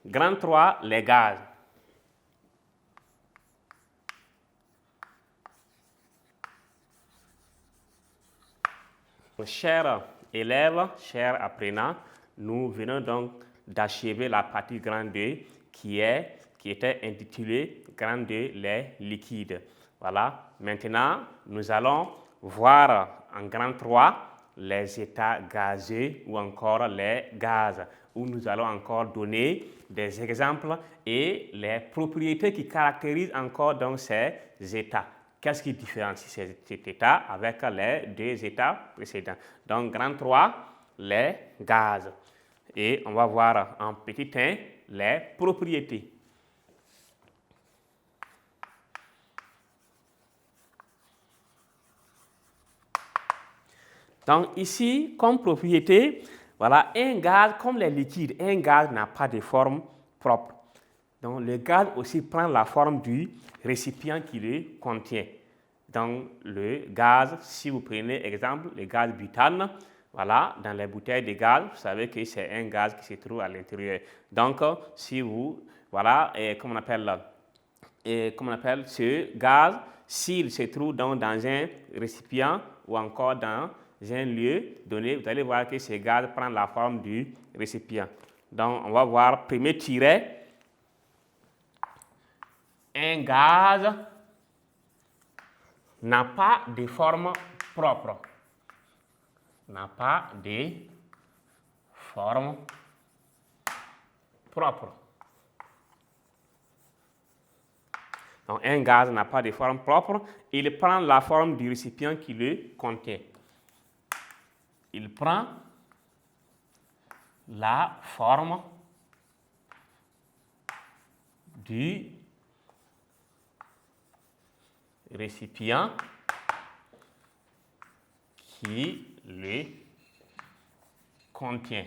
Grand 3, les gaz. Chers élèves, chers apprenants, nous venons donc d'achever la partie grand 2 qui était intitulée grand 2, les liquides. Voilà, maintenant nous allons voir en grand 3 les états gazeux ou encore les gaz, où nous allons encore donner des exemples et les propriétés qui caractérisent encore donc ces états. Qu'est-ce qui différencie cet état avec les deux états précédents? Donc, grand 3, les gaz. Et on va voir en petit 1 les propriétés. Donc, ici, comme propriété, voilà, un gaz, comme les liquides, un gaz n'a pas de forme propre. Donc, le gaz aussi prend la forme du récipient qui le contient. Donc, le gaz, si vous prenez exemple, le gaz butane, voilà, dans les bouteilles de gaz, vous savez que c'est un gaz qui se trouve à l'intérieur. Donc, si vous, voilà, comment on appelle ce gaz, s'il se trouve donc dans un récipient ou encore dans un lieu donné, vous allez voir que ce gaz prend la forme du récipient. Donc, on va voir, premier tiret, un gaz n'a pas de forme propre. N'a pas de forme propre. Donc, un gaz n'a pas de forme propre. Il prend la forme du récipient qui le contient. Il prend la forme du récipient qui le contient.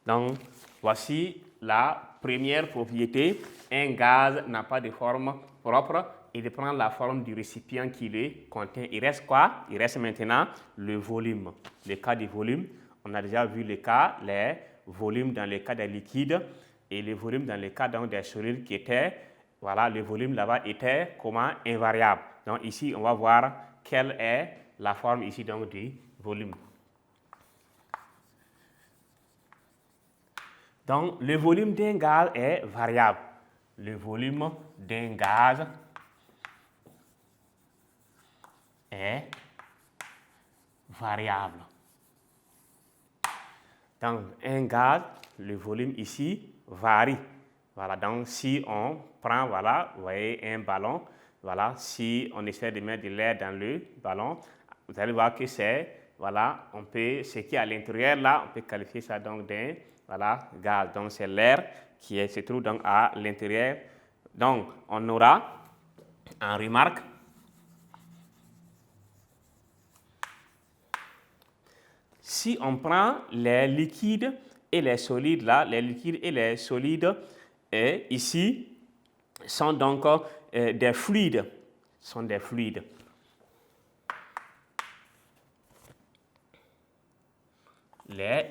Donc, voici la première propriété. Un gaz n'a pas de forme propre. Il prend la forme du récipient qui le contient. Il reste quoi? Il reste maintenant le volume. Le cas du volume, on a déjà vu le cas, les volumes dans le cas des liquides et le volume dans le cas donc, des solides qui étaient, voilà, le volume là-bas était comment? Invariable. Donc ici, on va voir quelle est la forme ici donc du volume. Donc, le volume d'un gaz est variable. Le volume d'un gaz est variable. Donc, un gaz, le volume ici varie. Voilà, donc si on prend, voilà, vous voyez un ballon, voilà, si on essaie de mettre de l'air dans le ballon, vous allez voir que c'est, voilà, on peut, ce qui est à l'intérieur là, on peut qualifier ça donc d'un, voilà, gaz. Donc, c'est l'air qui se trouve donc à l'intérieur. Donc, on aura en remarque si on prend les liquides et les solides là, les liquides et les solides ici sont donc des fluides. Sont des fluides. Les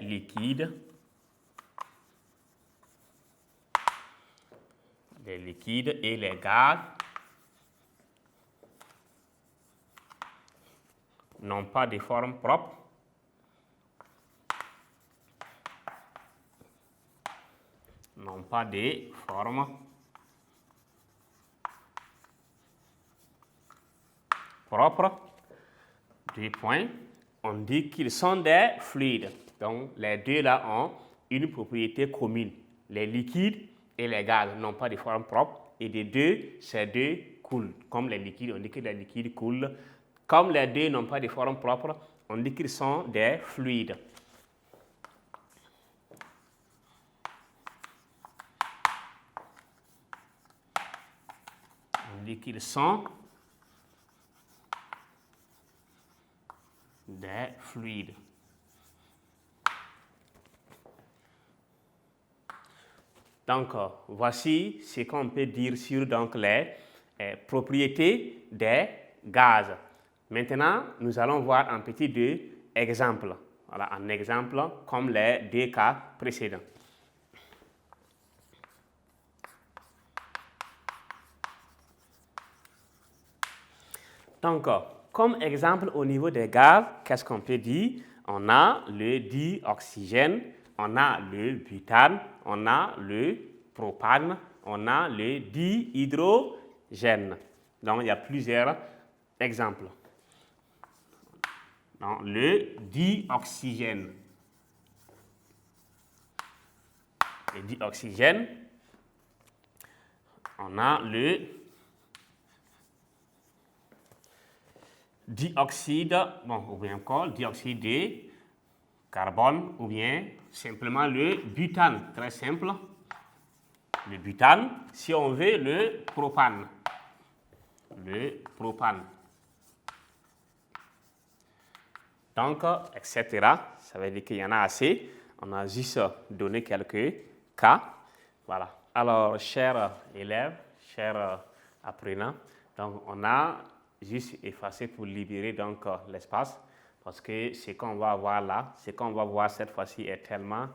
liquides et les gaz n'ont pas de forme propre. N'ont pas de forme propre. Deux points. On dit qu'ils sont des fluides. Donc, les deux là ont une propriété commune. Les liquides et les gaz n'ont pas de forme propre. Et les deux, ces deux coulent. Comme les liquides, on dit que les liquides coulent. Comme les deux n'ont pas de forme propre, on dit qu'ils sont des fluides. On dit qu'ils sont des fluides. Donc, voici ce qu'on peut dire sur donc, les propriétés des gaz. Maintenant, nous allons voir un petit deux exemples. Voilà, un exemple comme les deux cas précédents. Donc, comme exemple au niveau des gaz, qu'est-ce qu'on peut dire? On a le dioxygène, on a le butane, on a le propane, on a le dihydrogène. Donc, il y a plusieurs exemples. Donc, le dioxygène. Le dioxygène, on a le dioxyde, ou bien encore dioxyde de carbone, ou bien simplement le butane, très simple. Le butane, si on veut le propane. Le propane. Donc, etc. Ça veut dire qu'il y en a assez. On a juste donné quelques cas. Voilà. Alors, chers élèves, chers apprenants, donc on a juste effacé pour libérer donc l'espace parce que ce qu'on va voir là, ce qu'on va voir cette fois-ci est tellement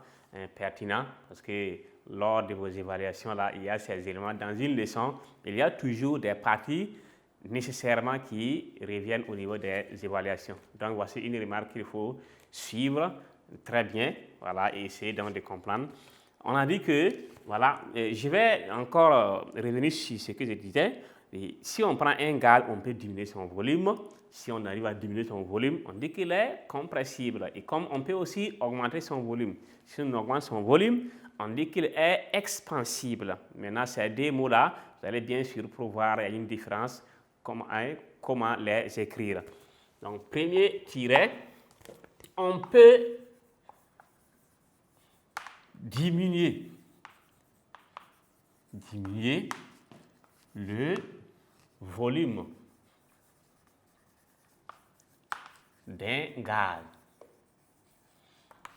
pertinent parce que lors de vos évaluations là, il y a ces éléments. Dans une leçon, il y a toujours des parties nécessairement qui reviennent au niveau des évaluations. Donc, voici une remarque qu'il faut suivre très bien, voilà, et essayer donc de comprendre. On a dit que, voilà, je vais encore revenir sur ce que je disais. Et si on prend un gaz, on peut diminuer son volume. Si on arrive à diminuer son volume, on dit qu'il est compressible. Et comme on peut aussi augmenter son volume, si on augmente son volume, on dit qu'il est expansible. Maintenant, ces deux mots-là, vous allez bien sûr pouvoir, il y a une différence, comment les écrire. Donc, premier tiret, on peut diminuer le volume d'un gaz.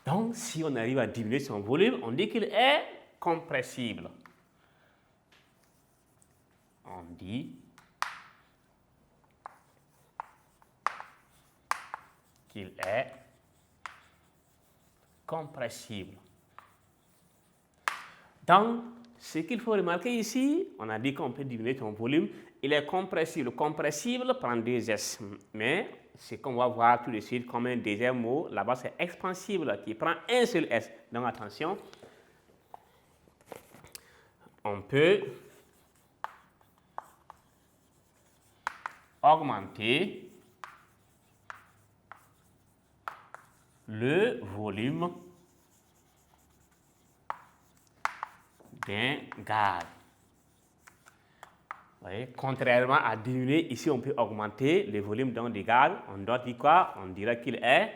Donc, si on arrive à diminuer son volume, on dit qu'il est compressible. On dit qu'il est compressible. Donc, ce qu'il faut remarquer ici, on a dit qu'on peut diminuer son volume, il est compressible. Compressible prend deux S, mais ce qu'on va voir tout de suite comme un deuxième mot, là-bas c'est expansible qui prend un seul S. Donc attention, on peut augmenter le volume d'un gaz. Vous voyez, contrairement à diminuer, ici on peut augmenter le volume du gaz. On doit dire quoi? On dirait qu'il est,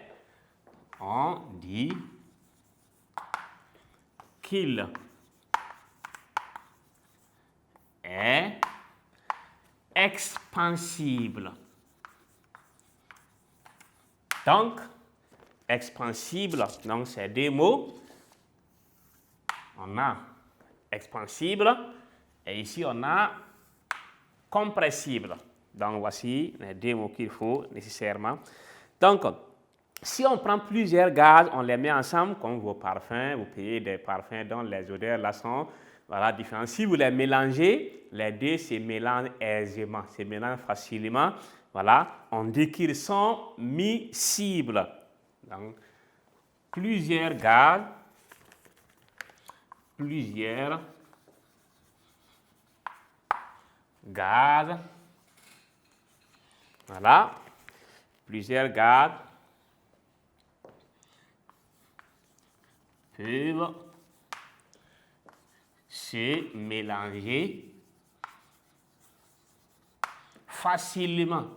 expansible. Donc, expansible, donc c'est deux mots. On a expansible et ici on a compressible. Donc, voici les deux mots qu'il faut nécessairement. Donc, si on prend plusieurs gaz, on les met ensemble, comme vos parfums, vous payez des parfums dont les odeurs là sont différentes. Si vous les mélangez, les deux se mélangent aisément, se mélangent facilement. Voilà, on dit qu'ils sont miscibles. Donc, plusieurs gaz, voilà, plusieurs gaz peuvent se mélanger facilement.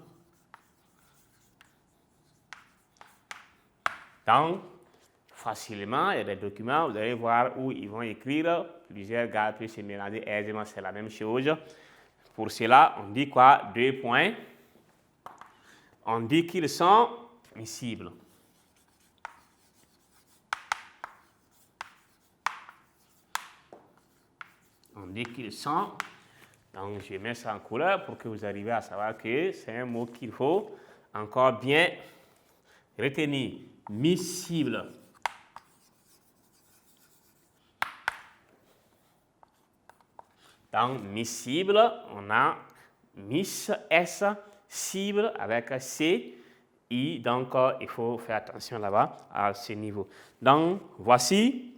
Donc, facilement, il y a des documents, vous allez voir où ils vont écrire plusieurs gaz peuvent se mélanger aisément, c'est la même chose. Pour cela, on dit quoi? 2 points. On dit qu'ils sont miscibles. On dit qu'ils sont. Donc, je mets ça en couleur pour que vous arriviez à savoir que c'est un mot qu'il faut encore bien retenir. Miscible. Donc, miscible, on a mis S, cible avec C, I. Donc, il faut faire attention là-bas à ce niveau. Donc, voici,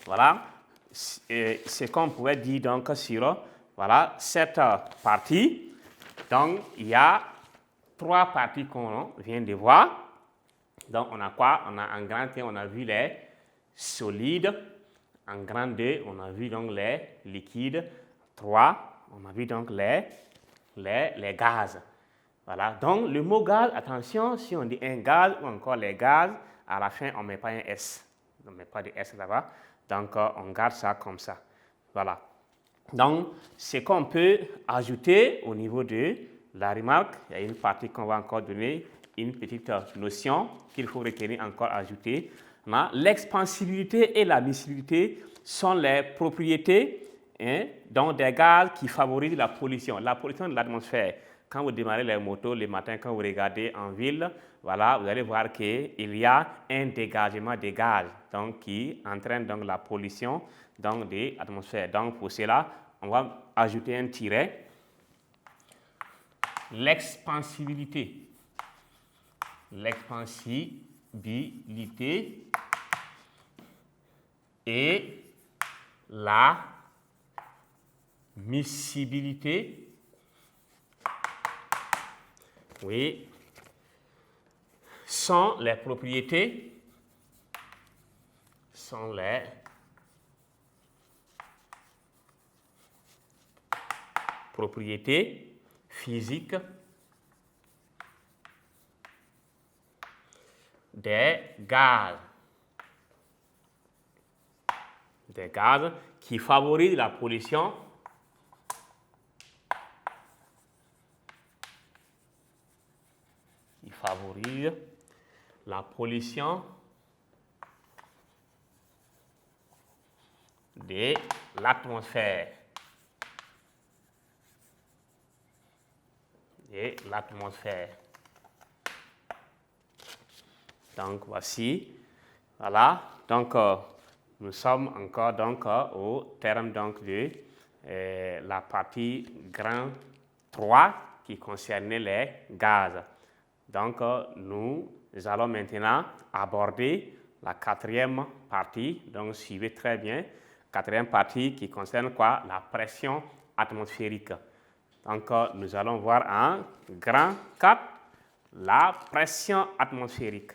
voilà, ce qu'on pouvait dire donc sur voilà, cette partie. Donc, il y a 3 parties qu'on vient de voir. Donc, on a quoi? On a en grand 1, on a vu les solides. En grand 2, on a vu donc les liquides. 3, on a vu donc les gaz. Voilà. Donc, le mot gaz, attention, si on dit un gaz ou encore les gaz, à la fin, on ne met pas un S. On ne met pas de S là-bas. Donc, on garde ça comme ça. Voilà. Donc, ce qu'on peut ajouter au niveau de la remarque, il y a une partie qu'on va encore donner, une petite notion qu'il faut retenir encore ajouter. L'expansibilité et la miscibilité sont les propriétés donc des gaz qui favorisent la pollution de l'atmosphère. Quand vous démarrez les motos le matin, quand vous regardez en ville, voilà, vous allez voir qu'il y a un dégagement de gaz donc, qui entraîne donc, la pollution donc, de l'atmosphère. Donc pour cela, on va ajouter un tiret. L'expansibilité. L'expansibilité et la miscibilité, oui, sont les propriétés, physiques des gaz qui favorisent la pollution de l'atmosphère. Donc voici, voilà, donc nous sommes encore donc, au terme donc, de la partie grand 3 qui concernait les gaz. Donc nous allons maintenant aborder la 4e partie, donc suivez très bien, 4e partie qui concerne quoi? La pression atmosphérique. Donc nous allons voir en grand 4 la pression atmosphérique.